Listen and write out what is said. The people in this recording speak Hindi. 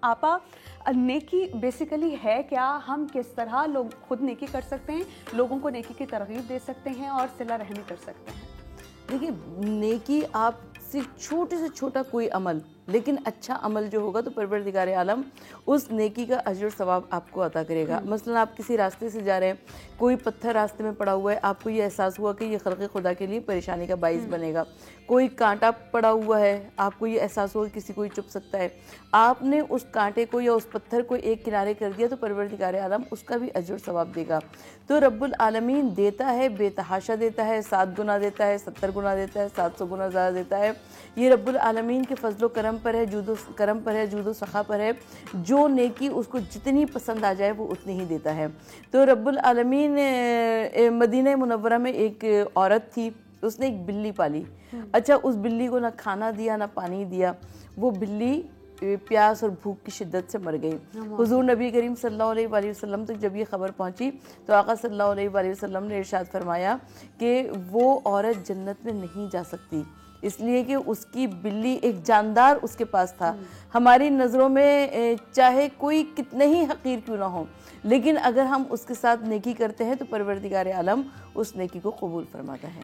आपा, नेकी बेसिकली है क्या? हम किस तरह लोग खुद नेकी कर सकते हैं, लोगों को नेकी की तरगीब दे सकते हैं और सिला रहमी कर सकते हैं? देखिए, नेकी आपसे छोटे से छोटा कोई अमल, लेकिन अच्छा अमल जो होगा तो परवरदिगार आलम उस नेकी का अजर सवाब आपको अता करेगा। मसलन आप किसी रास्ते से जा रहे हैं, कोई पत्थर रास्ते में पड़ा हुआ है, आपको ये एहसास हुआ कि ये खल्क़े खुदा के लिए परेशानी का बाइस बनेगा। कोई कांटा पड़ा हुआ है, आपको ये एहसास हुआ कि किसी को चुभ सकता है, आपने उस कांटे को या उस पत्थर को एक किनारे कर दिया तो परवरदिगार आलम उसका भी अजर सवाब देगा। तो रब्बुल आलमीन देता है, बेतहाशा देता है, 7 गुना देता है, 70 गुना देता है, 700 गुना ज़्यादा देता है। ये रब्बुल आलमीन के फजलो करम पर है, जूदो करम पर है, जूदो सखा पर है। जो नेकी उसको जितनी पसंद आ जाए वो उतनी ही देता है। तो रब्बुल आलमीन मदीना मुनव्वरा में एक औरत थी, उसने एक बिल्ली पाली। अच्छा, उस बिल्ली को ना खाना दिया ना पानी दिया, वो बिल्ली प्यास और भूख की शिद्दत से मर गई। हुजूर नबी करीम सल्लल्लाहु अलैहि वसल्लम तक जब ये खबर पहुंची तो आका सल्लल्लाहु अलैहि वसल्लम ने इरशाद फरमाया कि वो औरत जन्नत में नहीं जा सकती, इसलिए कि उसकी बिल्ली एक जानदार उसके पास था। हमारी नज़रों में चाहे कोई कितने ही हकीर क्यों ना हो, लेकिन अगर हम उसके साथ नेकी करते हैं तो परवरदिगार आलम उस नेकी को कबूल फरमाता है।